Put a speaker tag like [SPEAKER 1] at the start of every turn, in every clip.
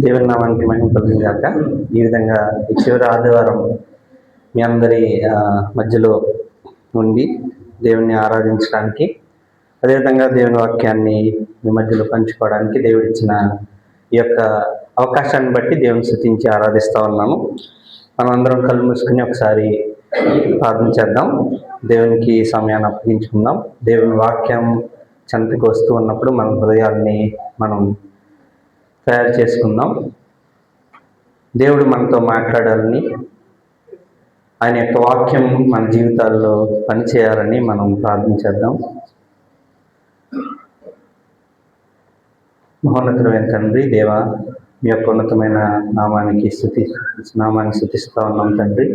[SPEAKER 1] దేవుని నామానికి మహిమ కలుగును గాక. ఈ విధంగా ఈ చివరి ఆదివారం మీ అందరి మధ్యలో ఉండి దేవుణ్ణి ఆరాధించడానికి, అదేవిధంగా దేవుని వాక్యాన్ని మీ మధ్యలో పంచుకోవడానికి దేవుడిచ్చిన ఈ యొక్క అవకాశాన్ని బట్టి దేవుని స్తుతించి ఆరాధిస్తూ ఉన్నాము. మనం అందరం కళ్ళు మూసుకుని ఒకసారి ప్రార్థన చేద్దాం. దేవునికి సమయాన్ని అప్పగించుకుందాం. దేవుని వాక్యం చెంతకు వస్తూ ఉన్నప్పుడు మన హృదయాల్ని మనం తయారు చేసుకుందాం. దేవుడు మనతో మాట్లాడాలని, ఆయన యొక్క వాక్యం మన జీవితాల్లో పనిచేయాలని మనం ప్రార్థించేద్దాం. మహోన్నతుడైన తండ్రి, దేవా, మీ యొక్క ఉన్నతమైన నామాన్ని స్తుతిస్తూ ఉన్నాం తండ్రి.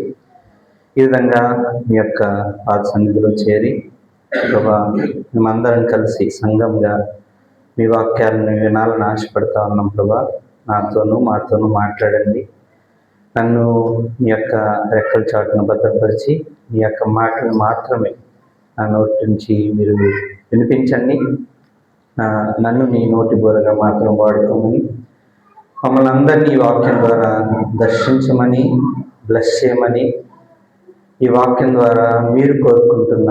[SPEAKER 1] ఈ విధంగా మీ యొక్క పాద సన్నిధిలో చేరి ప్రభా మేమందరం కలిసి సంఘంగా మీ వాక్యాలను వినాలని ఆశపడతా ఉన్నాం ప్రభా. మాతోనూ మాట్లాడండి. నన్ను మీ యొక్క రెక్కల చాటును భద్రపరిచి మీ యొక్క మాటలు మాత్రమే నా నోటి నుంచి మీరు వినిపించండి. నన్ను నీ నోటి బోరగా మాత్రం వాడుకోమని, మమ్మల్ని అందరినీ ఈ వాక్యం ద్వారా దర్శించమని, బ్లెస్ చేయమని, ఈ వాక్యం ద్వారా మీరు కోరుకుంటున్న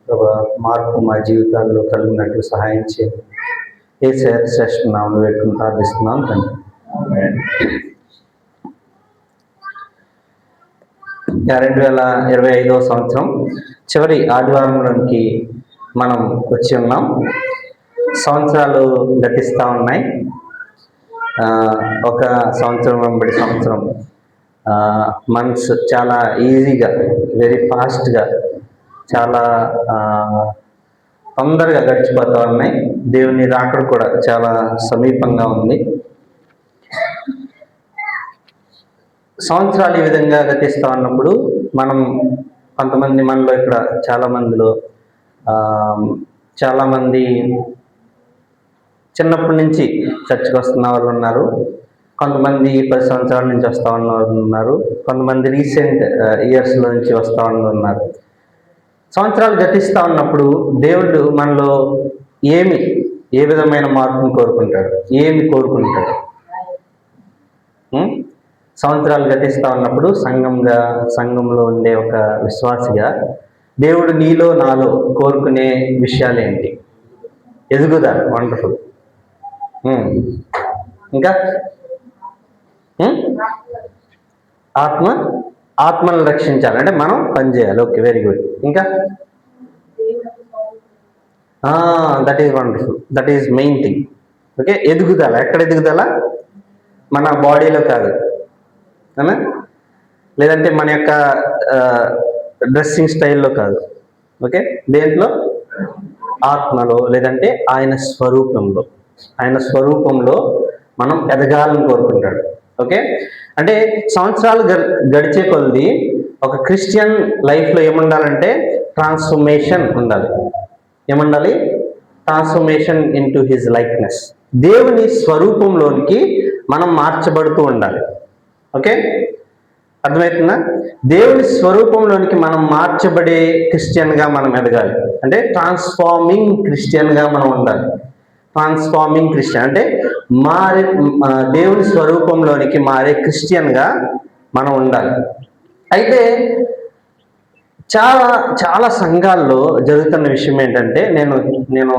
[SPEAKER 1] ప్రభా మార్పు మా జీవితాల్లో కలిగినట్టు సహాయం చేయండి. ఏ శ్రేష్ఠ నామములో పెట్టుకుని ప్రార్థిస్తున్నాం తండ్రి. 2025వ సంవత్సరం చివరి ఆదివారంలోనికి మనం వచ్చి ఉన్నాం. సంవత్సరాలు గతిస్తూ ఉన్నాయి. ఒక సంవత్సరం వెంబడి సంవత్సరం మంత్స్ చాలా ఈజీగా, వెరీ ఫాస్ట్గా, చాలా తొందరగా గడిచిపోతూ ఉన్నాయి. దేవుని రాకడ కూడా చాలా సమీపంగా ఉంది. సంవత్సరాలు ఈ విధంగా గతిస్తూ ఉన్నప్పుడు మనలో ఇక్కడ చాలామంది చిన్నప్పటి నుంచి చర్చికి వస్తున్న వాళ్ళు ఉన్నారు. కొంతమంది 10 సంవత్సరాల నుంచి వస్తూ ఉన్న వాళ్ళు ఉన్నారు. కొంతమంది రీసెంట్ ఇయర్స్లో నుంచి వస్తూ ఉన్నారు. సంవత్సరాలు గతిస్తూ ఉన్నప్పుడు దేవుడు మనలో ఏ విధమైన మార్పును కోరుకుంటాడు, ఏమి కోరుకుంటాడు? సంవత్సరాలు గతిస్తూ ఉన్నప్పుడు సంఘంలో ఉండే ఒక విశ్వాసిగా దేవుడు నీలో నాలో కోరుకునే విషయాలు ఏంటి? ఎదుగుదల, వండర్ఫుల్. ఇంకా ఆత్మను రక్షించాలి అంటే మనం పనిచేయాలి. Okay, very good. ఇంకా that is wonderful, that is main thing. Okay, ఎదుగుదల. ఎక్కడ ఎదుగుదల? మన బాడీలో కాదు, లేదంటే మన యొక్క డ్రెస్సింగ్ స్టైల్లో కాదు. ఓకే, దేంట్లో? ఆత్మలో, లేదంటే ఆయన స్వరూపంలో మనం ఎదగాలని కోరుకుంటాడు. ఓకే, అంటే సంవత్సరాలు గడిచే కొద్ది ఒక క్రిస్టియన్ లైఫ్లో ఏముండాలంటే ట్రాన్స్ఫర్మేషన్ ఉండాలి. ఏముండాలి? Transformation into his likeness. దేవుని స్వరూపంలోనికి మనం మార్చబడుతూ ఉండాలి. ఓకే, అర్థమవుతుందా? దేవుని స్వరూపంలోనికి మనం మార్చబడే క్రిస్టియన్గా మనం ఎదగాలి. అంటే ట్రాన్స్ఫార్మింగ్ క్రిస్టియన్గా మనం ఉండాలి. ట్రాన్స్ఫార్మింగ్ క్రిస్టియన్ అంటే దేవుని స్వరూపంలోనికి మారే క్రిస్టియన్గా మనం ఉండాలి. అయితే చాలా సంఘాల్లో జరుగుతున్న విషయం ఏంటంటే, నేను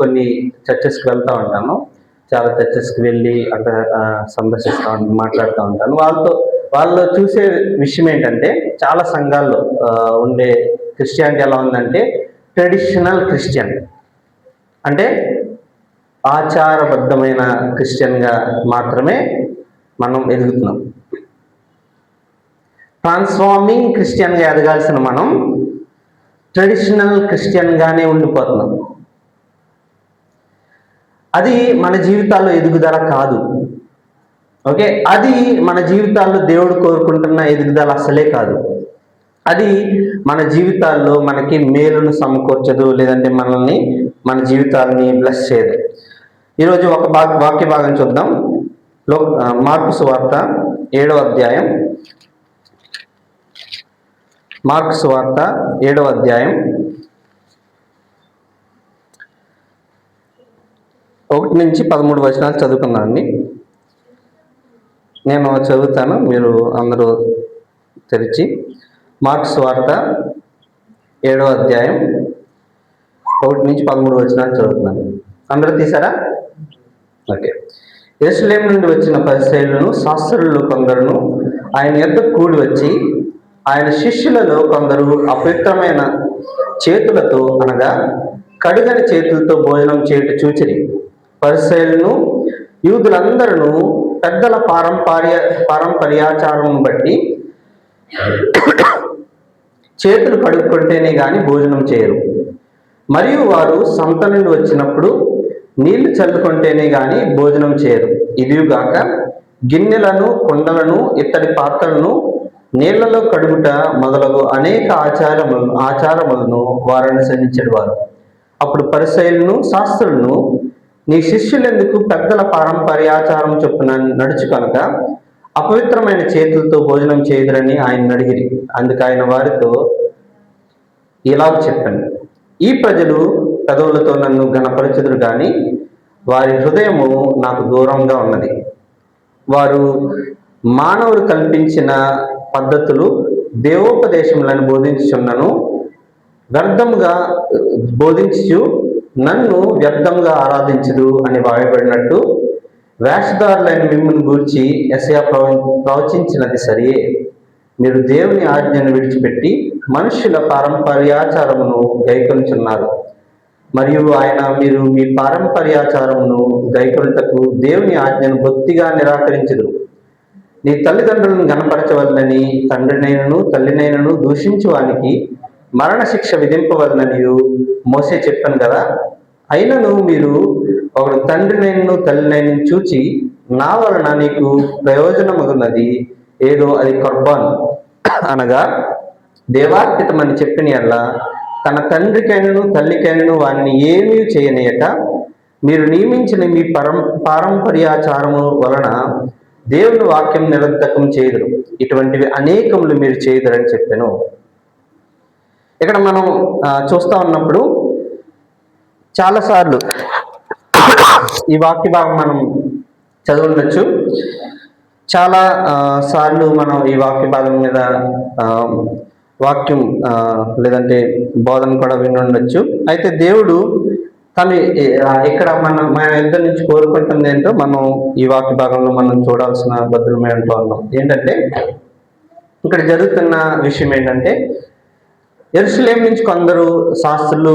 [SPEAKER 1] కొన్ని చర్చెస్కి వెళ్తూ ఉంటాను. చాలా చర్చెస్కి వెళ్ళి అక్కడ సందర్శిస్తూ ఉంటాను, మాట్లాడుతూ ఉంటాను. వాళ్ళు చూసే విషయం ఏంటంటే, చాలా సంఘాల్లో ఉండే క్రిస్టియానిటీ ఎలా ఉందంటే, ట్రెడిషనల్ క్రిస్టియన్ అంటే ఆచారబద్ధమైన క్రిస్టియన్గా మాత్రమే మనం ఎదుగుతున్నాం. ట్రాన్స్ఫార్మింగ్ క్రిస్టియన్గా ఎదగాల్సిన మనం ట్రెడిషనల్ క్రిస్టియన్గానే ఉండిపోతున్నాం. అది మన జీవితాల్లో ఎదుగుదల కాదు. ఓకే, అది మన జీవితాల్లో దేవుడు కోరుకుంటున్న ఎదుగుదల అసలే కాదు. అది మన జీవితాల్లో మనకి మేలును సమకూర్చదు, లేదంటే మన జీవితాలని బ్లెస్ చేయదు. ఈరోజు ఒక వాక్య భాగం చూద్దాం. మార్కు సువార్త 7వ అధ్యాయం. మార్కు సువార్త 7వ అధ్యాయం 1 నుంచి 13 వచనాలు చదువుకున్నానండి. నేను చదువుతాను, మీరు అందరూ తెరిచి. మార్కు సువార్త 7వ అధ్యాయం 1 నుంచి 13 వచనాలు చదువుతున్నాను. అందరూ తీసారా? ఓకే. యెరూషలేము నుండి వచ్చిన పరిసయ్యులను శాస్త్రులు కొందరును ఆయన యొద్దకు కూడి వచ్చి, ఆయన శిష్యులలో కొందరు అపవిత్రమైన చేతులతో అనగా కడుగని చేతులతో భోజనం చేయుట చూచిరి. పరిసయ్యులను యూదులందరూ పెద్దల పారంపర్యాచారం బట్టి చేతులు కడుక్కుంటేనే గాని భోజనం చేయరు. మరియు వారు సంత నుండి వచ్చినప్పుడు నీళ్లు చల్లుకుంటేనే గాని భోజనం చేయరు. ఇదిగాక గిన్నెలను, కుండలను, ఇత్తడి పాత్రలను నీళ్లలో కడుగుట మొదలగు అనేక ఆచారములను వారు అనుసరించేవారు. అప్పుడు పరిసయ్యులను శాస్త్రులను, నీ శిష్యులెందుకు పెద్దల పారంపర్యాచారం చొప్పున నడుచు కనుక అపవిత్రమైన చేతులతో భోజనం చేయుదురని ఆయన అడిగిరి. అందుకు ఆయన వారితో ఇలా చెప్పాను, ఈ ప్రజలు పెదవులతో నన్ను ఘనపరచుదురు గాని వారి హృదయము నాకు దూరంగా ఉన్నది. వారు మానవులు కల్పించిన పద్ధతులు దేవోపదేశములను బోధించుచున్నను వ్యర్థముగా బోధించు నన్ను వ్యర్థంగా ఆరాధించుదు అని వాయబడినట్టు వేషధారులైన మిమ్మల్ని గూర్చి యెషయా ప్రవచించినది సరియే. మీరు దేవుని ఆజ్ఞను విడిచిపెట్టి మనుష్యుల పారంపర్యాచారమును గైకొనుచున్నారు. మరియు మీరు మీ పారంపర్యాచారమును గైకొనుటకు దేవుని ఆజ్ఞను బొత్తిగా నిరాకరించుదురు. నీ తల్లిదండ్రులను గణపరచవలనని తండ్రినైనను తల్లినైనను దూషించు వానికి మరణశిక్ష విధింపవలననియు మోసే చెప్పాను కదా. అయినను మీరు ఒకడు తండ్రినైనను తల్లినైనను చూచి నా వలన నీకు ప్రయోజనమగున్నది ఏదో అది కుర్బాన్ అనగా దేవార్పితమని చెప్పిన యెడల తన తండ్రికైనను తల్లికైనను వారిని ఏమీ చేయనీయక మీరు నియమించిన మీ పారంపర్యాచారము వలన దేవుని వాక్యం నిరర్ధకం చేయుదురు. ఇటువంటివి అనేకములు మీరు చేయుదురని చెప్పాను. ఇక్కడ మనం చూస్తా ఉన్నప్పుడు చాలాసార్లు ఈ వాక్య భాగం మనం చదువుండొచ్చు. చాలా సార్లు మనం ఈ వాక్య భాగం మీద వాక్యం లేదంటే బోధన కూడా వినుండొచ్చు. అయితే దేవుడు తను ఇక్కడ మన ఇద్దరి నుంచి కోరుకుంటుంది ఏంటో మనం ఈ వాక్య భాగంలో మనం చూడాల్సిన బదులు ఏంటో అన్నాం. ఏంటంటే ఇక్కడ జరుగుతున్న విషయం ఏంటంటే యెరూషలేము నుంచి కొందరు శాస్త్రులు,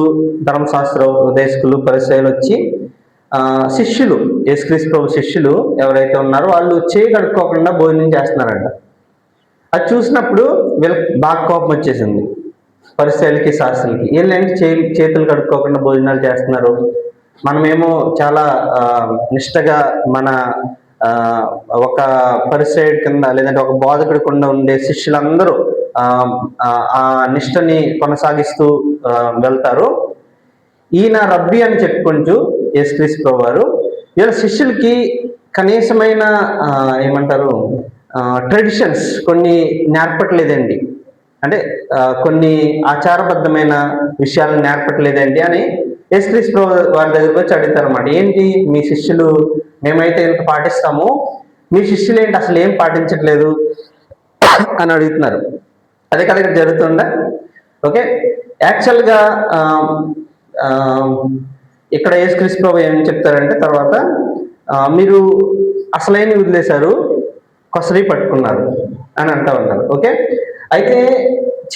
[SPEAKER 1] ధర్మశాస్త్ర ఉపదేశకులు, పరిసయ్యులు వచ్చి శిష్యులు, యేసుక్రీస్తు ప్రభు శిష్యులు ఎవరైతే ఉన్నారో వాళ్ళు చేయి కడుక్కోకుండా భోజనం చేస్తున్నారంట. అది చూసినప్పుడు వీళ్ళకి బాగా కోపం వచ్చేసింది, పరిసయ్యులకి శాస్త్రులకి. వీళ్ళేంటి చేతులు కడుక్కోకుండా భోజనాలు చేస్తున్నారు, మనమేమో చాలా నిష్టగా మన ఒక పరిసయ్యుడి కింద లేదంటే ఒక బోధకుడి కింద ఉండే శిష్యులందరూ ఆ నిష్టని కొనసాగిస్తూ వెళ్తారు. ఈయన రబ్బీ అని చెప్పుకుంటూ యేసుక్రీస్తు ప్రభు వారు వీళ్ళ శిష్యులకి కనీసమైన ఏమంటారు ట్రెడిషన్స్ కొన్ని నేర్పట్లేదండి, అంటే కొన్ని ఆచారబద్ధమైన విషయాలను నేర్పట్లేదండి అని యేసుక్రీస్తు ప్రభు వారి దగ్గరికి వచ్చి అడుగుతారు అన్నమాట. ఏంటి మీ శిష్యులు, మేమైతే ఇంత పాటిస్తాము, మీ శిష్యులు ఏంటి అసలు ఏం పాటించట్లేదు అని అడుగుతున్నారు. అదే కదా ఇక్కడ జరుగుతుందా? ఓకే, యాక్చువల్గా ఇక్కడ యేసుక్రీస్తు ప్రభు ఏం చెప్తారంటే తర్వాత మీరు అసలైన వదిలేశారు, కొసరి పట్టుకున్నారు అని అంటూ ఉన్నారు. ఓకే, అయితే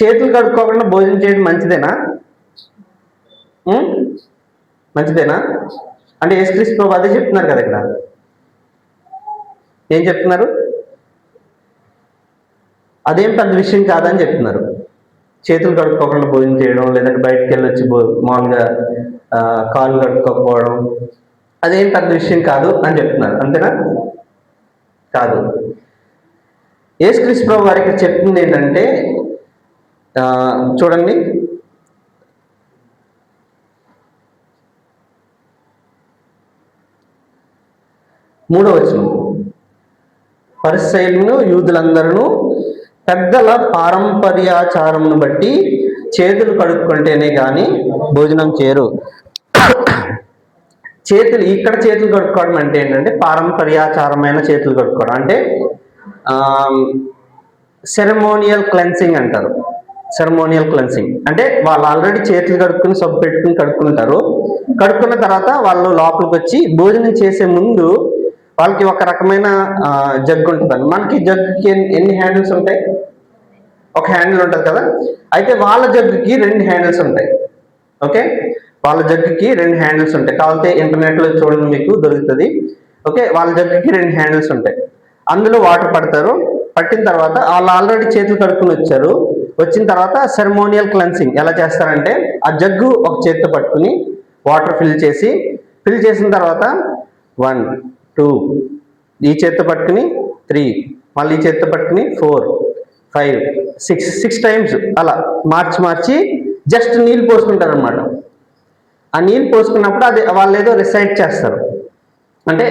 [SPEAKER 1] చేతులు కడుక్కోకుండా భోజనం చేయడం మంచిదేనా? మంచిదేనా అంటే యేసుక్రీస్తు ప్రభు అదే చెప్తున్నారు కదా. ఇక్కడ ఏం చెప్తున్నారు? అదేం పెద్ద విషయం కాదని చెప్తున్నారు. చేతులు కడుక్కోకుండా భోజనం చేయడం, లేదంటే బయటకు వెళ్ళొచ్చి మామూలుగా కాళ్ళు కడుక్కోకపోవడం అదేం పెద్ద విషయం కాదు అని చెప్తున్నారు. అంతేనా? కాదు. యేసుక్రీస్తు ప్రభు వారికి చెప్తుంది ఏంటంటే చూడండి, మూడవ వచనం, పరిసయ్యులను యూదులందరూ పెద్దల పారంపర్యాచారమును బట్టి చేతులు కడుక్కుంటేనే కానీ భోజనం చేయరు. ఇక్కడ చేతులు కడుక్కోవడం అంటే ఏంటంటే పారంపర్యాచారమైన చేతులు కడుక్కోవడం అంటే సెరమోనియల్ క్లెన్సింగ్ అంటారు. సెరమోనియల్ క్లెన్సింగ్ అంటే వాళ్ళు ఆల్రెడీ చేతులు కడుక్కుని సబ్బు పెట్టుకుని కడుక్కుంటారు. కడుక్కున్న తర్వాత వాళ్ళు లోపలికి వచ్చి భోజనం చేసే ముందు వాళ్ళకి ఒక రకమైన జగ్గు ఉంటుందండి. మనకి జగ్గుకి ఎన్ని హ్యాండిల్స్ ఉంటాయి? ఒక హ్యాండిల్ ఉంటుంది కదా. అయితే వాళ్ళ జగ్గుకి 2 హ్యాండిల్స్ ఉంటాయి. ఓకే, వాళ్ళ జగ్గుకి 2 హ్యాండిల్స్ ఉంటాయి. కావాలంటే ఇంటర్నెట్లో చూడండి, మీకు దొరుకుతుంది. ఓకే, వాళ్ళ జగ్గుకి 2 హ్యాండిల్స్ ఉంటాయి. అందులో వాటర్ పడతారు. పట్టిన తర్వాత వాళ్ళు ఆల్రెడీ చేతులు కడుక్కుని వచ్చారు. వచ్చిన తర్వాత సెరమోనియల్ క్లెన్సింగ్ ఎలా చేస్తారంటే, ఆ జగ్గు ఒక చేతితో పట్టుకుని వాటర్ ఫిల్ చేసిన తర్వాత 1 2 ఈ చేతితో పట్టుకుని 3, మళ్ళీ ఈ చేతితో పట్టుకుని 4 5 6 టైమ్స్ అలా మార్చి జస్ట్ నీళ్ళు పోసుకుంటారు అనమాట. ఆ నీళ్ళు పోసుకున్నప్పుడు అది వాళ్ళు ఏదో రిసైట్ చేస్తారు. అంటే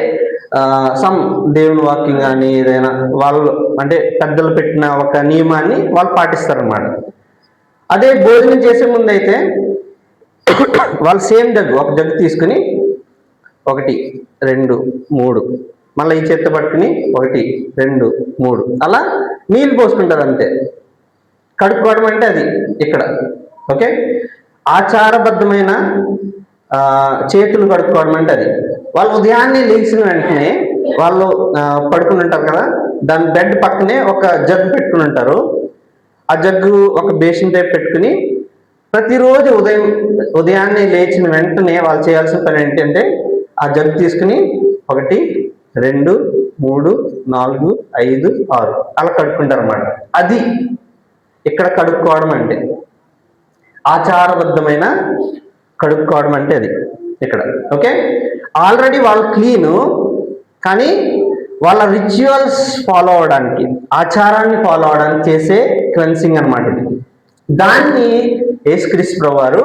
[SPEAKER 1] సమ్ దేవుని వాక్యం కానీ ఏదైనా వాళ్ళు అంటే పెద్దలు పెట్టిన ఒక నియమాన్ని వాళ్ళు పాటిస్తారన్నమాట. అదే భోజనం చేసే ముందు అయితే వాళ్ళు సేమ్ జగ్గు, ఒక జగ్గు తీసుకుని 1 2 3 మళ్ళీ ఈ చేత్తో పట్టుకుని 1 2 3 అలా నీళ్ళు పోసుకుంటారు అంతే. కడుక్కోవడం అంటే అది ఇక్కడ. ఓకే, ఆచారబద్ధమైన చేతులు కడుక్కోవడం అంటే అది. వాళ్ళు ఉదయాన్నే లేచిన వెంటనే వాళ్ళు పడుకుని ఉంటారు కదా, దాని బెడ్ పక్కనే ఒక జగ్గు పెట్టుకుని ఉంటారు. ఆ జగ్గు ఒక బేసిన్ టైప్ పెట్టుకుని ప్రతిరోజు ఉదయాన్నే లేచిన వెంటనే వాళ్ళు చేయాల్సిన పని ఏంటంటే, ఆ జగ్గు తీసుకుని 1 2 3 4 5 6 అలా కడుక్కుంటారు అన్నమాట. అది ఇక్కడ కడుక్కోవడం అంటే, ఆచారబద్ధమైన కడుక్కోవడం అంటే అది ఇక్కడ. ఓకే, ఆల్రెడీ వాళ్ళు క్లీను, కానీ వాళ్ళ రిచువల్స్ ఫాలో అవడానికి, ఆచారాన్ని ఫాలో అవడానికి చేసే క్లెన్సింగ్ అనమాట ఇది. దాన్ని యేసుక్రీస్తు ప్రభువారు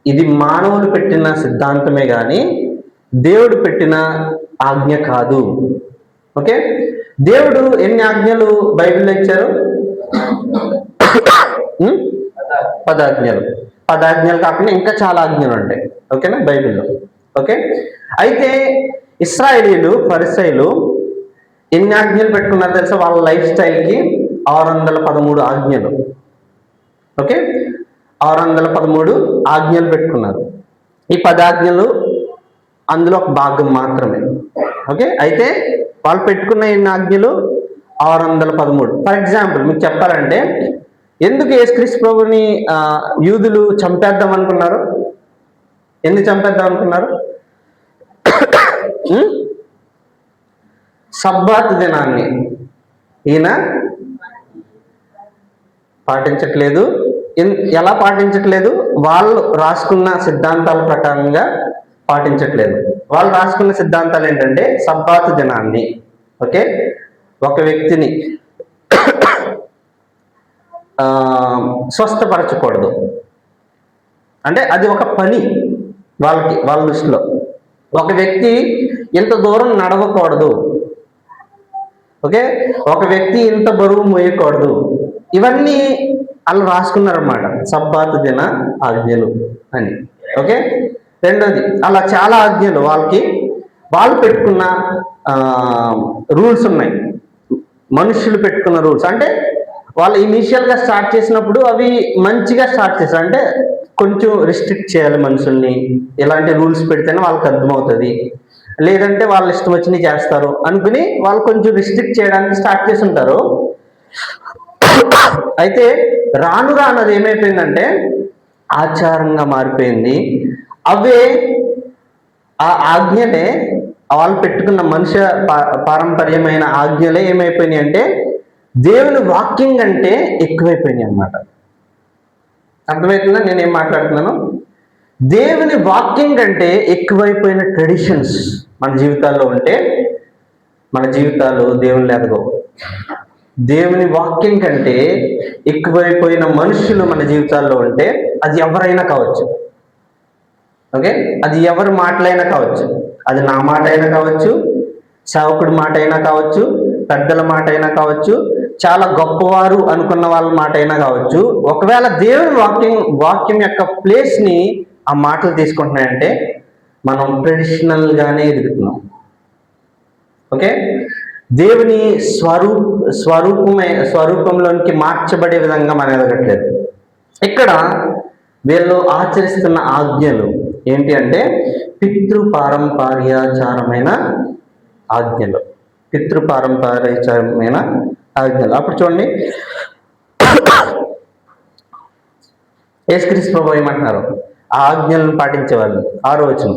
[SPEAKER 1] ఇది మానవులు పెట్టిన సిద్ధాంతమే కానీ దేవుడు పెట్టిన ఆజ్ఞ కాదు. ఓకే, దేవుడు ఎన్ని ఆజ్ఞలు బైబిల్లో ఇచ్చారు? 10 ఆజ్ఞలు. 10 ఆజ్ఞలు కాకుండా ఇంకా చాలా ఆజ్ఞలు ఉంటాయి. ఓకేనా బైబిల్లో. ఓకే, అయితే ఇశ్రాయేలీలు పరిసయ్యులు ఎన్ని ఆజ్ఞలు పెట్టుకున్నారు తెలుసా? వాళ్ళ లైఫ్ స్టైల్కి 613 ఆజ్ఞలు. ఓకే, 613 ఆజ్ఞలు పెట్టుకున్నారు. ఈ 10 ఆజ్ఞలు అందులో ఒక భాగం మాత్రమే. ఓకే, అయితే వాళ్ళు పెట్టుకున్న ఎన్ని ఆజ్ఞలు? 613. ఫర్ ఎగ్జాంపుల్ మీకు చెప్పాలంటే, ఎందుకు యేసుక్రీస్తు ప్రభుని యూదులు చంపేద్దాం అనుకున్నారు? ఎందుకు చంపేద్దాం అనుకున్నారు? సబ్బాత్ దినాన్ని ఈయన పాటించట్లేదు. ఎలా పాటించట్లేదు? వాళ్ళు రాసుకున్న సిద్ధాంతాల ప్రకారంగా పాటించట్లేదు. వాళ్ళు రాసుకున్న సిద్ధాంతాలు ఏంటంటే, సబ్బాత్ దినాన్ని, ఓకే, ఒక వ్యక్తిని స్వస్థపరచకూడదు. అంటే అది ఒక పని వాళ్ళ దృష్టిలో. ఒక వ్యక్తి ఇంత దూరం నడవకూడదు. ఓకే, ఒక వ్యక్తి ఇంత బరువు మోయకూడదు. ఇవన్నీ వాళ్ళు రాసుకున్నారన్నమాట, సబ్బాత్ దిన ఆజ్ఞలు అని. ఓకే, రెండోది అలా చాలా ఆజ్ఞలు వాళ్ళు పెట్టుకున్న రూల్స్ ఉన్నాయి. మనుషులు పెట్టుకున్న రూల్స్ అంటే వాళ్ళు ఇనీషియల్గా స్టార్ట్ చేసినప్పుడు అవి మంచిగా స్టార్ట్ చేశారు. అంటే కొంచెం రిస్ట్రిక్ట్ చేయాలి మనుషుల్ని, ఎలాంటి రూల్స్ పెడితేనే వాళ్ళకి అర్థమవుతుంది, లేదంటే వాళ్ళు ఇష్టం వచ్చినవి చేస్తారు అనుకుని వాళ్ళు కొంచెం రిస్ట్రిక్ట్ చేయడానికి స్టార్ట్ చేసి ఉంటారు. అయితే రాను అది ఏమైపోయిందంటే ఆచారంగా మారిపోయింది. అవే ఆ ఆజ్ఞలే, వాళ్ళు పెట్టుకున్న మనుష్య పారంపర్యమైన ఆజ్ఞలే ఏమైపోయినాయి అంటే దేవుని వాక్యం కంటే ఎక్కువైపోయినాయి అన్నమాట. అర్థమవుతుందా నేనేం మాట్లాడుతున్నాను? దేవుని వాక్యం కంటే ఎక్కువైపోయిన ట్రెడిషన్స్ మన జీవితాల్లో ఉంటే మన జీవితాలు దేవుని ఎదగవు. దేవుని వాక్యం కంటే ఎక్కువైపోయిన మనుషులు మన జీవితాల్లో ఉంటే అది ఎవరైనా కావచ్చు. ఓకే, అది ఎవరి మాటలైనా కావచ్చు. అది నా మాట అయినా కావచ్చు, సేవకుడి మాట అయినా కావచ్చు, పెద్దల మాట అయినా కావచ్చు, చాలా గొప్పవారు అనుకున్న వాళ్ళ మాట అయినా కావచ్చు. ఒకవేళ దేవుని వాక్యం యొక్క ప్లేస్ని ఆ మాటలు తీసుకుంటున్నాయంటే మనం ట్రెడిషనల్గానే ఎదుగుతున్నాం. ఓకే, దేవుని స్వరూపంలోనికి మార్చబడే విధంగా మనం ఎదగట్లేదు. ఇక్కడ వీళ్ళు ఆచరిస్తున్న ఆజ్ఞలు ఏంటి అంటే పితృపారంపర్యాచారమైన ఆజ్ఞలు. పితృపారంపర్యాచారమైన ఆజ్ఞలు. అప్పుడు చూడండి, యేసుక్రీస్తు ప్రభువు ఏమంటున్నారు? ఆ ఆజ్ఞలను పాటించేవాళ్ళు. 6వ వచనం,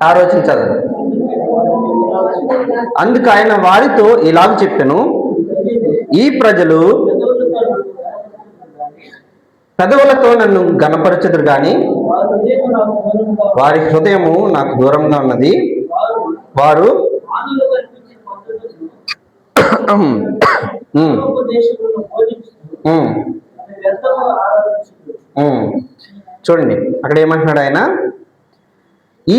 [SPEAKER 1] 6వ వచనం చదవండి. అందుకు ఆయన వారితో ఇలాగ చెప్పెను, ఈ ప్రజలు పెదవులతో నన్ను గణపరచుదురు గాని వారి హృదయము నాకు దూరంగా ఉన్నది. వారు చూడండి అక్కడ ఏమంటున్నాడు ఆయన, ఈ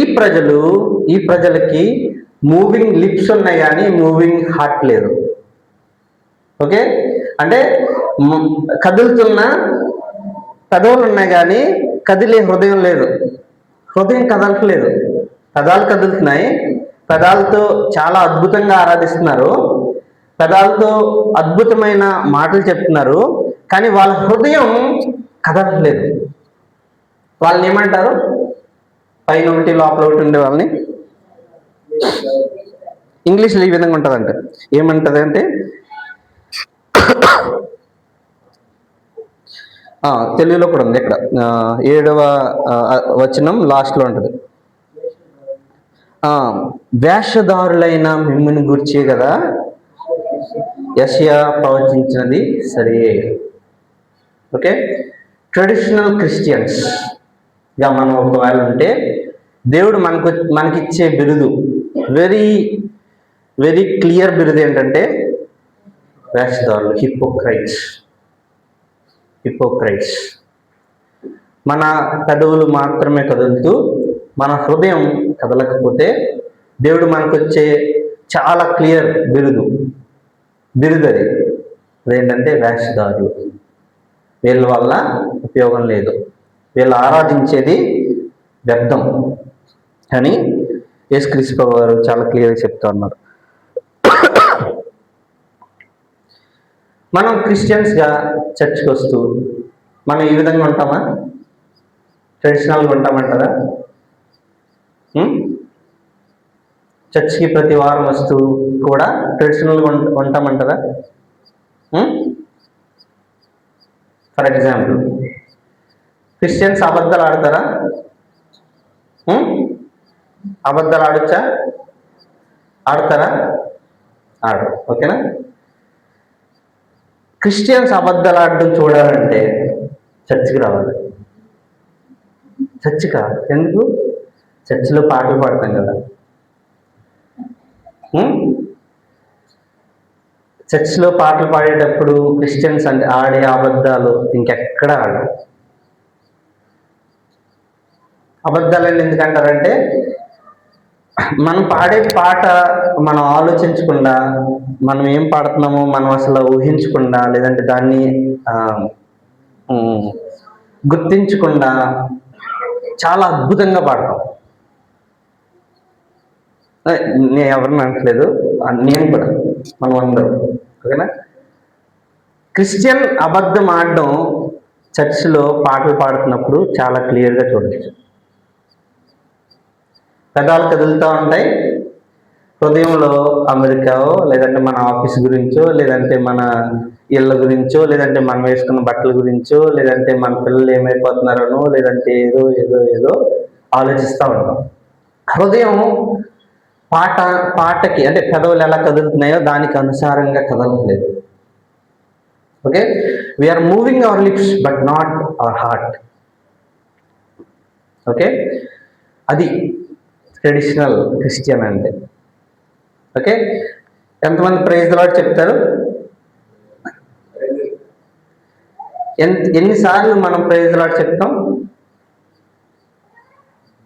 [SPEAKER 1] ప్రజలకి మూవింగ్ లిప్స్ ఉన్నాయి కానీ మూవింగ్ హార్ట్ లేదు. ఓకే, అంటే కదులుతున్న పెదవులు ఉన్నాయి కానీ కదిలే హృదయం లేదు. హృదయం కదలట్లేదు. పెదాలు కదులుతున్నాయి, పెదాలతో చాలా అద్భుతంగా ఆరాధిస్తున్నారు, పెదాలతో అద్భుతమైన మాటలు చెప్తున్నారు, కానీ వాళ్ళ హృదయం కదలట్లేదు. వాళ్ళని ఏమంటారు? పైన ఒకటి లోపల ఒకటి ఉండే వాళ్ళని ఇంగ్లీష్లో ఈ విధంగా ఉంటుందంట. ఏమంటది అంటే, తెలుగులో కూడా ఉంది. ఇక్కడ 7వ వచనం లాస్ట్లో ఉంటుంది. వేషధారులైన మిమ్మల్ని గుర్చే కదా యెషయా ప్రవచించినది సరే. ఓకే, ట్రెడిషనల్ క్రిస్టియన్స్గా మనం ఒకవేళ ఉంటే దేవుడు మనకిచ్చే బిరుదు వెరీ వెరీ క్లియర్ బిరుదు ఏంటంటే వేషధారులు, హిపోక్రైట్స్. మన పెదవులు మాత్రమే కదులుతూ మన హృదయం కదలకపోతే దేవుడు మనకొచ్చే చాలా క్లియర్ బిరుదు అది. అదేంటంటే వేషధారులు. వీళ్ళ వల్ల ఉపయోగం లేదు, వీళ్ళు ఆరాధించేది వ్యర్థం అని యేసుక్రీస్తు వారు చాలా క్లియర్గా చెప్తూ ఉన్నారు. మనం క్రిస్టియన్స్గా చర్చ్కి వస్తూ మనం ఈ విధంగా ఉంటామా? ట్రెడిషనల్గా ఉంటామంటారా? చర్చ్కి ప్రతి వారం వస్తూ కూడా ట్రెడిషనల్గా ఉంటామంటారా? ఫర్ ఎగ్జాంపుల్, క్రిస్టియన్స్ అబద్ధాలు ఆడతారా? అబద్ధాలు ఆడొచ్చా? ఆడతారా? ఆడరు. ఓకేనా? క్రిస్టియన్స్ అబద్ధాలు ఆడడం చూడాలంటే చర్చికి రావాలి. చర్చికా? ఎందుకు? చర్చిలో పాటలు పాడతాం కదా. చర్చిలో పాటలు పాడేటప్పుడు క్రిస్టియన్స్ అంటే ఆడే అబద్ధాలు ఇంకెక్కడ ఆడరు. అబద్ధాలని ఎందుకంటారంటే మనం పాడే పాట మనం ఆలోచించకుండా, మనం ఏం పాడుతున్నామో మనం అసలు ఊహించకుండా, లేదంటే దాన్ని గుర్తించకుండా చాలా అద్భుతంగా పాడతాం. నేను ఎవరిని అనట్లేదు, నేను కూడా, మనం అందరం. ఓకేనా? క్రిస్టియన్ అబద్ధం ఆడడం చర్చిలో పాటలు పాడుతున్నప్పుడు చాలా క్లియర్గా చూడవచ్చు. పెదాలు కదులుతూ ఉంటాయి, హృదయంలో అమెరికావో లేదంటే మన ఆఫీస్ గురించో, లేదంటే మన ఇళ్ళ గురించో, లేదంటే మనం వేసుకున్న బట్టల గురించో, లేదంటే మన పిల్లలు ఏమైపోతున్నారనో, లేదంటే ఏదో ఏదో ఏదో ఆలోచిస్తూ ఉంటాం. హృదయం పాటకి అంటే పెదవులు ఎలా కదులుతున్నాయో దానికి అనుసారంగా కదలట్లేదు. Okay, we're moving our lips but not our heart. Okay, అది ట్రెడిషనల్ క్రిస్టియన్ అంటే. ఓకే, ఎంతమంది ప్రైజ్ ది లార్డ్ చెప్తారు? ఎన్నిసార్లు మనం ప్రైజ్ ది లార్డ్ చెప్తాం?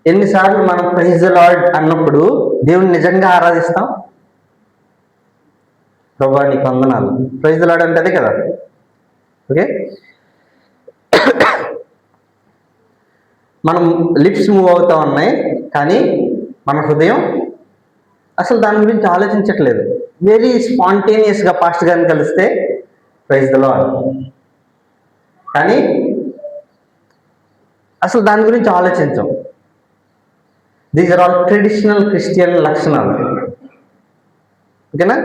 [SPEAKER 1] ఎన్నిసార్లు మనం ప్రైజ్ ది లార్డ్ అన్నప్పుడు దేవుని నిజంగా ఆరాధిస్తాం? ప్రభువా నీకు వందనాలు, ప్రైజ్ ది లార్డ్ అంటే అదే కదా. ఓకే, మనం లిప్స్ మూవ్ అవుతా ఉన్నాయి కానీ మన హృదయం అసలు దాని గురించి ఆలోచించట్లేదు. వెరీ స్పాంటేనియస్గా పాస్టర్ గారిని కలిస్తే ప్రైజ్ ద లార్డ్, కానీ అసలు దాని గురించి ఆలోచించం. These are all traditional Christian లక్షణాలు. ఓకేనా?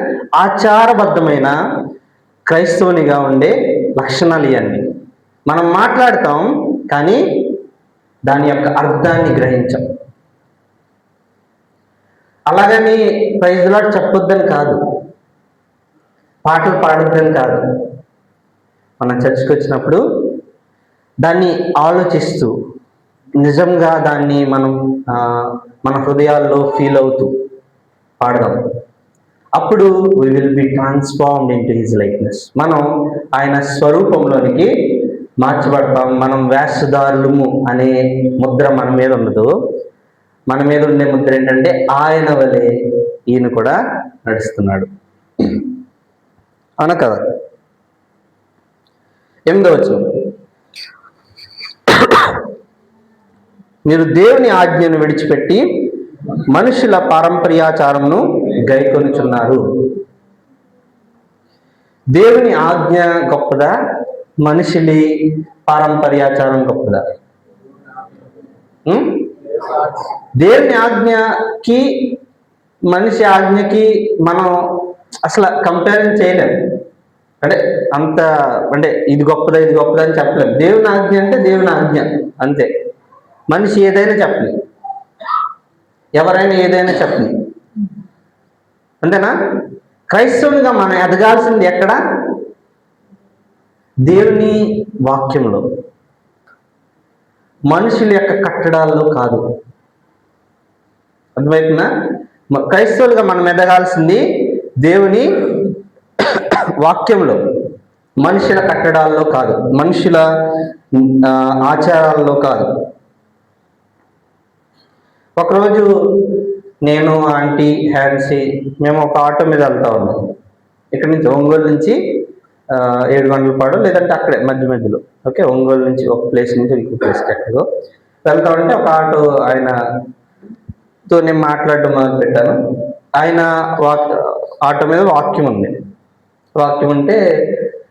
[SPEAKER 1] ఆచారబద్ధమైన క్రైస్తవునిగా ఉండే లక్షణాలు ఇవన్నీ. మనం మాట్లాడతాం కానీ దాని యొక్క అర్థాన్ని గ్రహించం. అలాగని ప్రైజ్ ది లార్డ్ చెప్పొద్దని కాదు, పాటలు పాడొద్దని కాదు. మనం చర్చికి వచ్చినప్పుడు దాన్ని ఆలోచిస్తూ నిజంగా దాన్ని మనం మన హృదయాల్లో ఫీల్ అవుతూ పాడదాం. అప్పుడు we will be transformed in to his likeness. మనం ఆయన స్వరూపంలోనికి మార్చబడతాం. మనం వేషధారులము అనే ముద్ర మన మీద ఉండదు. మన మీద ఉండే ముద్ర ఏంటంటే ఆయన వలె ఈయన కూడా నడుస్తున్నాడు. అవునా కదా? 8వ వచనం, మీరు దేవుని ఆజ్ఞను విడిచిపెట్టి మనుషుల పారంపర్యాచారమును గైకొనుచున్నారు. దేవుని ఆజ్ఞ గొప్పదా, మనుషులి పారంపర్యాచారం గొప్పదా? దేవుని ఆజ్ఞకి మనిషి ఆజ్ఞకి మనం అసలు కంపేర్ చేయలేము. అంటే ఇది గొప్పదా ఇది గొప్పదా అని చెప్పలేము. దేవుని ఆజ్ఞ అంటే దేవుని ఆజ్ఞ అంతే. మనిషి ఏదైనా చెప్పని, ఎవరైనా ఏదైనా చెప్పని, అంతేనా? క్రైస్తవునిగా మనం ఎదగాల్సింది ఎక్కడ? దేవుని వాక్యంలో, మనుషుల యొక్క కట్టడాల్లో కాదు. అర్థమవుతుందా? క్రైస్తవులుగా మనం ఎదగాల్సింది దేవుని వాక్యంలో, మనుషుల కట్టడాల్లో కాదు, మనుషుల ఆచారాల్లో కాదు. ఒకరోజు నేను, ఆంటీ, హ్యాన్సీ మేము ఒక ఆటో మీద వెళ్తా ఉన్నాం. ఇక్కడ నుంచి ఒంగోలు నుంచి 7 గంటల పాడు, లేదంటే అక్కడే మధ్యలో. ఓకే, ఒంగోలు నుంచి ఒక ప్లేస్ నుంచి ఇంకో ప్లేస్కి ఎక్కడికో వెళ్తా ఉంటే ఒక ఆటో ఆయనతో నేను మాట్లాడడం మొదలు పెట్టాను. ఆయన ఆటో మీద వాక్యం ఉంది. వాక్యం ఉంటే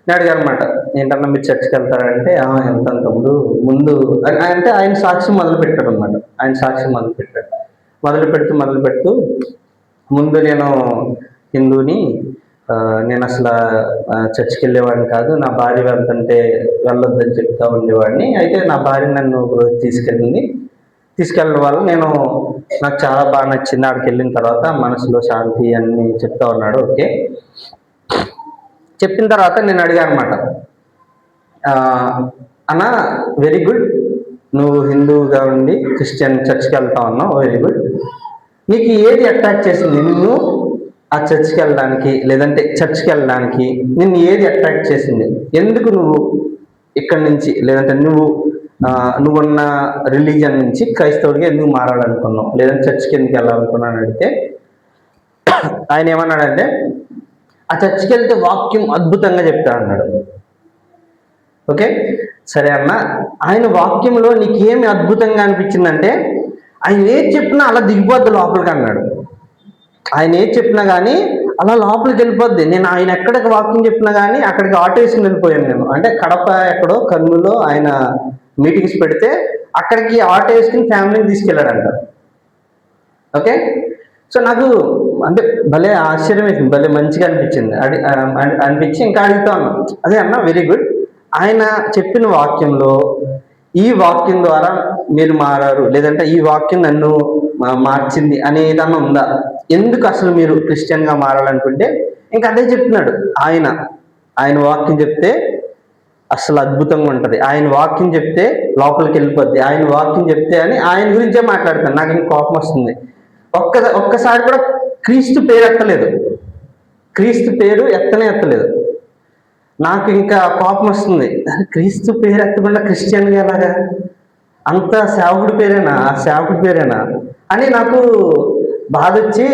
[SPEAKER 1] నేను అడిగాను అనమాట, ఏంటన్నా మీరు చర్చికి వెళ్తారంటే వెళ్తాను తమ్ముడు ముందు అంటే ఆయన సాక్ష్యం మొదలు పెట్టాడు అనమాట. ఆయన సాక్ష్యం మొదలు పెడుతూ ముందు నేను హిందూని, నేను అసలు చర్చికి వెళ్ళేవాడిని కాదు, నా భార్య వెళ్తుంటే వెళ్ళొద్దని చెప్తా ఉండేవాడిని. అయితే నా భార్య నన్ను తీసుకెళ్ళడం వల్ల నాకు చాలా బాగా నచ్చింది. ఆడికి వెళ్ళిన తర్వాత మనసులో శాంతి అన్నీ చెప్తా ఉన్నాడు. ఓకే, చెప్పిన తర్వాత నేను అడిగాను అనమాట, అన్న వెరీ గుడ్, నువ్వు హిందూగా ఉండి క్రిస్టియన్ చర్చ్కి వెళ్తా ఉన్నావు, వెరీ గుడ్. నీకు ఏది అట్రాక్ట్ చేసింది నువ్వు ఆ చర్చ్కి వెళ్ళడానికి, లేదంటే చర్చ్కి వెళ్ళడానికి నిన్ను ఏది అట్రాక్ట్ చేసింది? ఎందుకు నువ్వు ఇక్కడి నుంచి, లేదంటే నువ్వున్న రిలీజియన్ నుంచి క్రైస్తవుడిగా ఎందుకు మారాలనుకున్నావు, లేదంటే చర్చ్కి ఎందుకు వెళ్ళాలనుకున్నావు అని అడిగితే ఆయన ఏమన్నాడంటే, ఆ చర్చ్కి వెళ్తే వాక్యం అద్భుతంగా చెప్తా అన్నాడు. ఓకే, సరే అన్న, ఆయన వాక్యంలో నీకేమి అద్భుతంగా అనిపించిందంటే ఆయన ఏది చెప్పినా అలా దిగిపోద్ది లోపలికి అన్నాడు. ఆయన ఏది చెప్పినా కానీ అలా లోపలికి వెళ్ళిపోద్ది. నేను ఆయన ఎక్కడికి వాక్యం చెప్పినా కానీ అక్కడికి ఆటో వేసుకుని వెళ్ళిపోయాను నేను. అంటే కడప ఎక్కడో కర్నూలులో ఆయన మీటింగ్స్ పెడితే అక్కడికి ఆటో వేసుకుని ఫ్యామిలీని తీసుకెళ్ళాడంట. ఓకే, సో నాకు అంటే భలే ఆశ్చర్యం వేసింది, భలే మంచిగా అనిపించి ఇంకా అడుగుతా ఉన్నాను, అదే అన్న వెరీ గుడ్, ఆయన చెప్పిన వాక్యంలో ఈ వాక్యం ద్వారా మీరు మారారు, లేదంటే ఈ వాక్యం నన్ను మార్చింది అనే ఏదన్నా ఉందా? ఎందుకు అసలు మీరు క్రిస్టియన్గా మారాలనుకుంటే ఇంకా అదే చెప్తున్నాడు. ఆయన వాక్యం చెప్తే అసలు అద్భుతంగా ఉంటుంది, ఆయన వాక్యం చెప్తే లోపలికి వెళ్ళిపోద్ది, ఆయన వాక్యం చెప్తే అని ఆయన గురించే మాట్లాడతాను. నాకు ఇంక కోపం వస్తుంది. ఒక్కసారి కూడా క్రీస్తు పేరు ఎత్తలేదు, క్రీస్తు పేరు ఎత్తలేదు. నాకు ఇంకా కోపం వస్తుంది. క్రీస్తు పేరు ఎత్తకుండా క్రిస్టియన్గా ఎలాగా? అంత సేవకుడి పేరేనా అని నాకు బాధ వచ్చి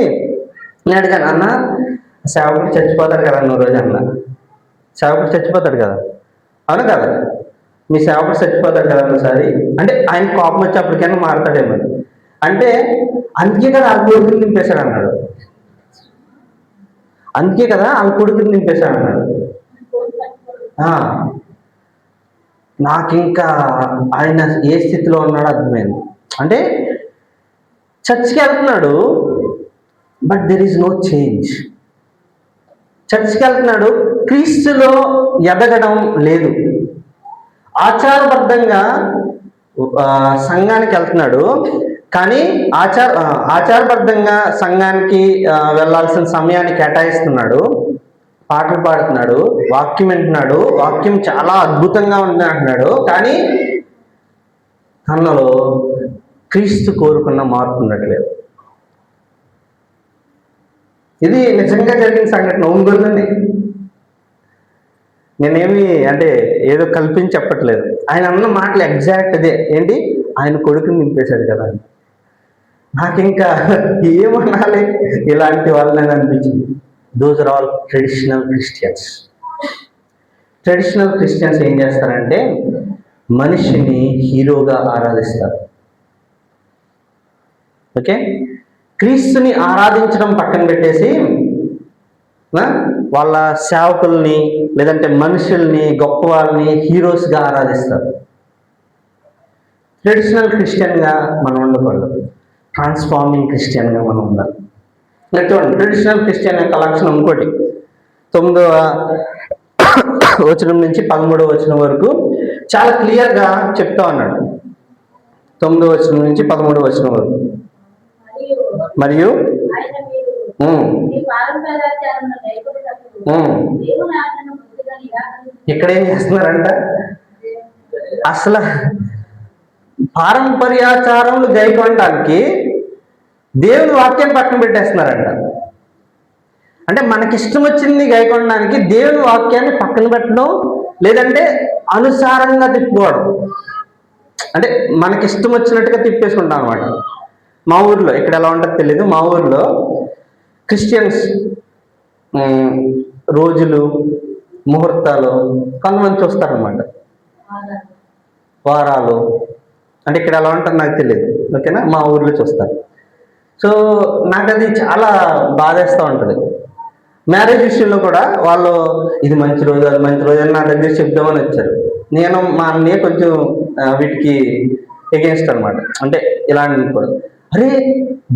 [SPEAKER 1] నేను అడిగాను, అన్న సేవకుడు చచ్చిపోతాడు కదా అన్న రోజు. అన్న సేవకుడు చచ్చిపోతాడు కదా, అవును కదా, మీ సేవకుడు చచ్చిపోతాడు కదా ఒకసారి అంటే ఆయన కోపం వచ్చి అప్పటికైనా మారతాడేమో. అంటే అందుకే కదా ఆ కొడుకుని నింపేశాడు అన్నాడు. అందుకే కదా ఆ కొడుకుని నింపేశాడు అన్నాడు. నాకు ఇంకా ఆయన ఏ స్థితిలో ఉన్నాడో అర్థమైంది. అంటే చర్చ్కి వెళ్తున్నాడు, but there is no change. చర్చ్కి వెళ్తున్నాడు, క్రీస్తులో ఎదగడం లేదు. ఆచారబద్ధంగా సంఘానికి వెళ్తున్నాడు, కానీ ఆచారబద్ధంగా సంఘానికి వెళ్ళాల్సిన సమయాన్ని కేటాయిస్తున్నాడు, పాటలు పాడుతున్నాడు, వాక్యం వింటున్నాడు, వాక్యం చాలా అద్భుతంగా ఉంది అంటున్నాడు, కానీ తనలో క్రీస్తు కోరుకున్న మార్పు ఉండట్లేదు. ఇది నిజంగా జరిగిన సంఘటన. ఒంగోలులోనే. నేనేమి అంటే ఏదో కల్పించి చెప్పట్లేదు. ఆయన అన్న మాటలు ఎగ్జాక్ట్ అదే. ఏంటి, ఆయన కొడుకుని నింపేశాడు కదా అని. నాకు ఇంకా ఏమనాలి ఇలాంటి వాళ్ళని అనిపించింది. Those are all traditional Christians. Traditional Christians ఏం చేస్తారంటే మనిషిని హీరోగా ఆరాధిస్తారు. ఓకే, క్రీస్తుని ఆరాధించడం పక్కన పెట్టేసి వాళ్ళ సేవకుల్ని లేదంటే మనుషుల్ని, గొప్ప వాళ్ళని హీరోస్గా ఆరాధిస్తారు. ట్రెడిషనల్ క్రిస్టియన్గా మనం ఉండకూడదు, ట్రాన్స్ఫార్మింగ్ క్రిస్టియన్గా మనం ఉండాలి. చూడండి, ట్రెడిషనల్ క్రిస్టియన్ యొక్క లక్షణం ఇంకోటి. 9వ వచనం నుంచి 13వ వచనం వరకు చాలా క్లియర్గా చెప్తా ఉన్నాడు. 9వ వచనం నుంచి 13వ వచనం వరకు. మరియు ఇక్కడేం చేస్తున్నారంట, అసలు పారంపర్యాచారములు గైకొనడానికి దేవుని వాక్యం పక్కన పెట్టేస్తున్నారంట. అంటే మనకిష్టం వచ్చింది గైకొనడానికి దేవుని వాక్యాన్ని పక్కన పెట్టడం, లేదంటే అనుసారంగా తిప్పుకోవడం. అంటే మనకిష్టం వచ్చినట్టుగా తిప్పేసుకుంటాం అనమాట. మా ఊర్లో, ఇక్కడ ఎలా ఉంటుందో తెలియదు, మా ఊర్లో క్రిస్టియన్స్ రోజులు, ముహూర్తాలు కొంతమంది చూస్తారనమాట, వారాలు. అంటే ఇక్కడ ఎలా ఉంటుందో నాకు తెలియదు, ఓకేనా, మా ఊర్లో చూస్తారు. సో నాకు అది చాలా బాధేస్తూ ఉంటుంది. మ్యారేజ్ విషయంలో కూడా వాళ్ళు ఇది మంచి రోజు, అది మంచి రోజు అని నా దగ్గర చెప్దామని వచ్చారు. నేను మా అన్నయ్య కొంచెం వీటికి ఎగెన్స్ట్ అనమాట. అంటే ఇలా కూడా, అరే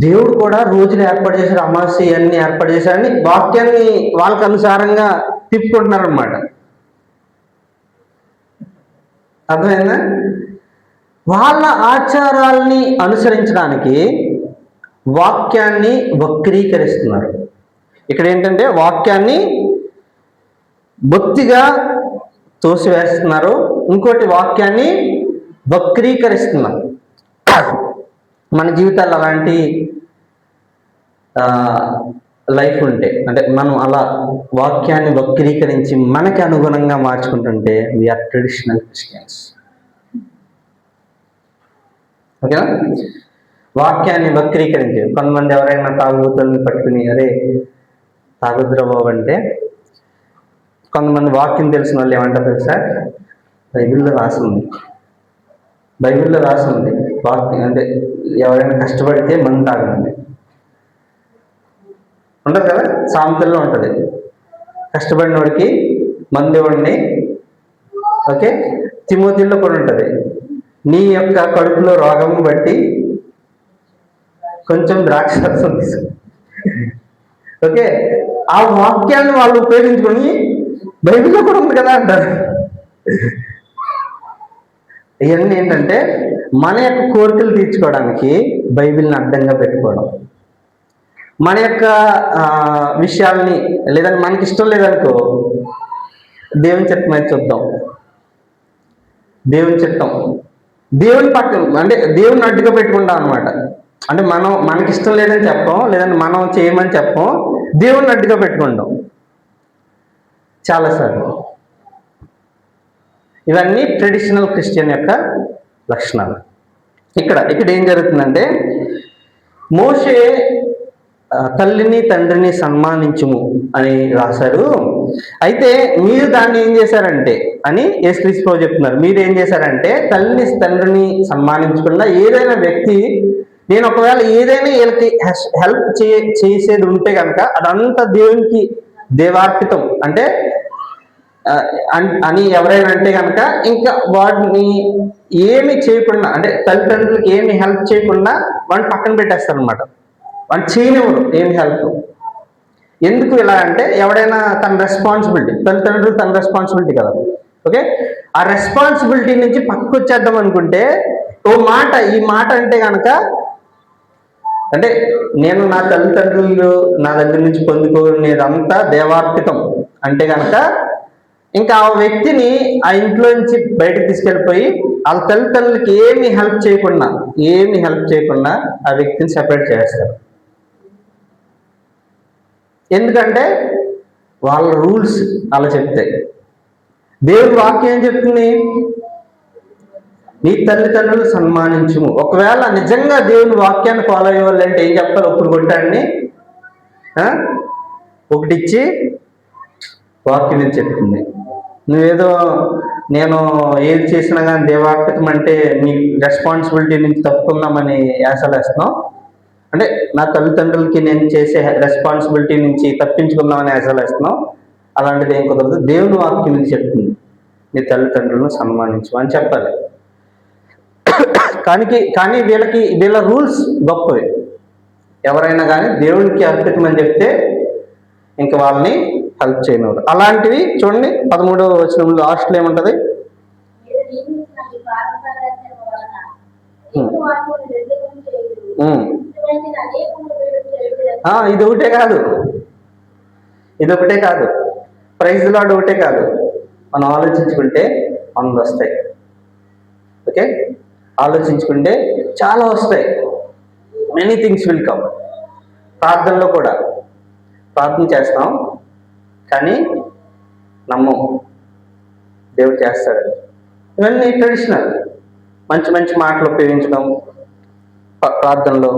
[SPEAKER 1] దేవుడు కూడా రోజులు ఏర్పాటు చేశాడు, అమావాస్య ఇవన్నీ ఏర్పాటు చేశాడని వాక్యాన్ని వాళ్ళకి అనుసారంగా తిప్పుకుంటున్నారు అనమాట. అర్థమైందా? వాళ్ళ ఆచారాల్ని అనుసరించడానికి వాక్యాన్ని వక్రీకరిస్తున్నారు. ఇక్కడ ఏంటంటే వాక్యాన్ని బొత్తిగా తోసివేస్తున్నారు, ఇంకోటి వాక్యాన్ని వక్రీకరిస్తున్నారు. మన జీవితాల్లో అలాంటి లైఫ్ ఉంటే, అంటే మనం అలా వాక్యాన్ని వక్రీకరించి మనకి అనుగుణంగా మార్చుకుంటుంటే వీఆర్ ట్రెడిషనల్ క్రిస్టియన్స్. ఓకేనా? వాక్యాన్ని వక్రీకరించి కొంతమంది ఎవరైనా తాగుబోతుల్ని పట్టుకుని అరే తాగుద్దురా బాబు అంటే, కొంతమంది వాక్యం తెలిసిన వాళ్ళు ఏమంటారు తెలుసా, బైబిల్లో రాసింది, బైబిల్లో రాసింది వాక్యం అంటే ఎవరైనా కష్టపడితే మందు తాగండి ఉండదు కదా, సామెతల్లో ఉంటుంది, కష్టపడిన వాడికి మందు ఇవ్వండి. ఓకే, తిమోతిలో కూడా ఉంటుంది, నీ యొక్క కడుపులో రోగము బట్టి కొంచెం ద్రాక్షరసం తీసుకో. ఓకే, ఆ వాక్యాన్ని వాళ్ళు ఉపయోగించుకొని బైబిల్లో కూడా ఉంది కదా అంటారు. ఇవన్నీ ఏంటంటే మన యొక్క కోరికలు తీర్చుకోవడానికి బైబిల్ని అడ్డంగా పెట్టుకోవడం, మన యొక్క విషయాల్ని, లేదంటే మనకి ఇష్టం లేదనుకో దేవుని చిత్తం అయితే చూద్దాం, దేవుని చిత్తం, దేవుని పక్కన అంటే దేవుని అడ్డుగా పెట్టుకుంటాం అనమాట. అంటే మనకి ఇష్టం లేదని చెప్పం, లేదంటే మనం చేయమని చెప్పం, దేవుని అడ్డుగా పెట్టుకుంటాం చాలాసార్లు. ఇవన్నీ ట్రెడిషనల్ క్రిస్టియన్ యొక్క లక్షణాలు. ఇక్కడ ఏం జరుగుతుందంటే, మోషే తల్లిని తండ్రిని సన్మానించుము అని రాశాడు, అయితే మీరు దాన్ని ఏం చేశారంటే అని యేసుక్రీస్తు ప్రభువు చెప్తున్నారు. మీరు ఏం చేశారంటే తల్లిని తండ్రిని సన్మానించకుండా ఏదైనా వ్యక్తి నేను ఒకవేళ ఏదైనా వీళ్ళకి హెల్ప్ చేసేది ఉంటే కనుక అదంతా దేవునికి దేవార్పితం అంటే అని ఎవరైనా అంటే కనుక ఇంకా వాడిని ఏమి చేయకుండా అంటే తల్లిదండ్రులకి ఏమి హెల్ప్ చేయకుండా వాడిని పక్కన పెట్టేస్తారు అనమాట. వాడిని చేయనివ్వరు ఏమి హెల్ప్. ఎందుకు ఇలా అంటే ఎవడైనా తన రెస్పాన్సిబిలిటీ, తల్లిదండ్రులు తన రెస్పాన్సిబిలిటీ కదా, ఓకే, ఆ రెస్పాన్సిబిలిటీ నుంచి పక్కకు వచ్చేద్దాం అనుకుంటే ఈ మాట అంటే కనుక అంటే నేను నా తల్లిదండ్రులు నా దగ్గర నుంచి పొందుకునేదంతా దేవార్పితం అంటే కనుక ఇంకా ఆ వ్యక్తిని ఆ ఇంట్లో నుంచి బయటకు తీసుకెళ్ళిపోయి వాళ్ళ తల్లిదండ్రులకి ఏమి హెల్ప్ చేయకుండా ఆ వ్యక్తిని సెపరేట్ చేస్తారు. ఎందుకంటే వాళ్ళ రూల్స్ అలా చెప్తాయి. దేవుడి వాక్యం ఏం చెప్తుంది? నీ తల్లిదండ్రులు సన్మానించుము. ఒకవేళ నిజంగా దేవుని వాక్యాన్ని ఫాలో అయ్యే వాళ్ళు అంటే ఏం చెప్తారు? ఒప్పుడు కొట్టాన్ని ఒకటిచ్చి వాక్యం అని చెప్తుంది. నువ్వేదో నేను ఏది చేసినా కానీ దేవార్పితం అంటే నీ రెస్పాన్సిబిలిటీ నుంచి తప్పుకుందామని యాసలేస్తున్నావు. అంటే నా తల్లిదండ్రులకి నేను చేసే రెస్పాన్సిబిలిటీ నుంచి తప్పించుకుందామని యాసలేస్తున్నావు. అలాంటిది ఏం కుదరదు. దేవుని వాక్యం నుంచి చెప్తుంది నీ తల్లిదండ్రులను సన్మానించు అని చెప్పాలి. కానీ వీళ్ళ రూల్స్ గొప్పవి. ఎవరైనా కానీ దేవునికి అర్పితమని చెప్తే ఇంకా వాళ్ళని హెల్ప్ చేయనివారు. అలాంటివి చూడండి 13వ వచనంలో లాస్ట్లో ఏముంటది? ఇదొకటే కాదు, ప్రైజ్ లార్డ్ ఒకటే కాదు, మనం ఆలోచించుకుంటే 100 వస్తాయి. ఓకే, ఆలోచించుకుంటే చాలా వస్తాయి. Many things will come. ప్రార్థనలో కూడా ప్రార్థన చేస్తాం కానీ నమ్మం దేవుడు చేస్తాడు. ఇవన్నీ ట్రెడిషనల్. మంచి మంచి మాటలు ఉపయోగించడం ప్రార్థనలో,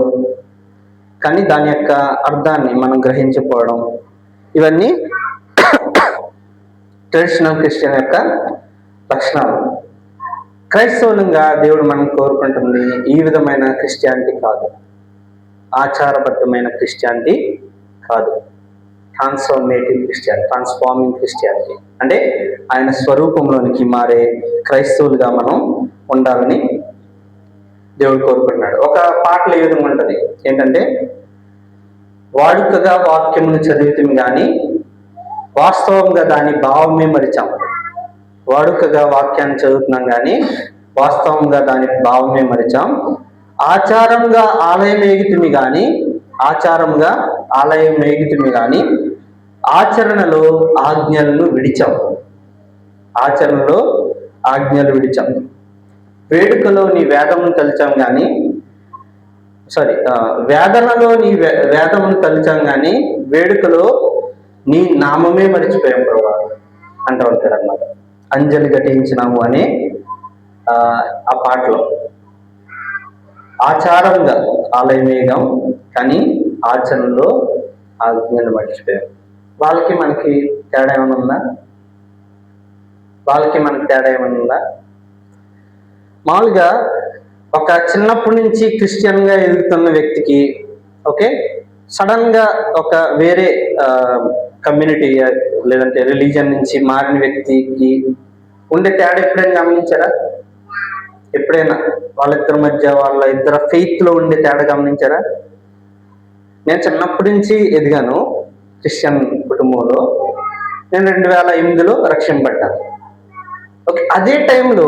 [SPEAKER 1] కానీ దాని యొక్క అర్థాన్ని మనం గ్రహించకపోవడం, ఇవన్నీ ట్రెడిషనల్ క్రిస్టియన్ యొక్క లక్షణాలు. క్రైస్తవులంగా దేవుడు మనం కోరుకుంటుంది ఈ విధమైన క్రిస్టియానిటీ కాదు, ఆచారబద్ధమైన క్రిస్టియానిటీ కాదు, ట్రాన్స్ఫార్మింగ్ క్రిస్టియానిటీ అంటే ఆయన స్వరూపంలోనికి మారే క్రైస్తవులుగా మనం ఉండాలని దేవుడు కోరుకుంటున్నాడు. ఒక పాటలో ఏ విధంగా ఉంటుంది ఏంటంటే, వాడుకగా వాక్యమును చదివితం కానీ వాస్తవంగా దాని భావమే మరిచాం. వాడుకగా వాక్యాన్ని చదువుతున్నాం కానీ వాస్తవంగా దాని భావమే మరిచాం. ఆచారంగా ఆలయం ఏగితిమి కానీ ఆచరణలో ఆజ్ఞలు విడిచాం. వేడుకలో నీ వేదమును తలిచాం కానీ వేదనలో నీ వేదమును తలిచాం కానీ వేడుకలో నీ నామమే మరిచిపోయాం ప్రభా అంటూ ఉంటాడు అన్నమాట. అంజలి ఘటించినాము అనే ఆ పాటలో ఆచారంగా ఆలయమేగాం కానీ ఆచరణలో ఆజ్ఞలు మర్చిపోయాం. వాళ్ళకి మనకి తేడా ఏమైనా ఉందా? మామూలుగా ఒక చిన్నప్పటి నుంచి క్రిస్టియన్గా ఎదుగుతున్న వ్యక్తికి ఓకే, సడన్గా ఒక వేరే కమ్యూనిటీ లేదంటే రిలీజన్ నుంచి మారిన వ్యక్తికి ఉండే తేడా ఎప్పుడైనా గమనించారా? ఎప్పుడైనా వాళ్ళిద్దరి మధ్య వాళ్ళ ఇద్దరు ఫెయిత్లో ఉండే తేడా గమనించారా? నేను చిన్నప్పటి నుంచి ఎదిగాను క్రిస్టియన్ కుటుంబంలో. నేను 2008లో రక్షింపడ్డాను. ఓకే, అదే టైంలో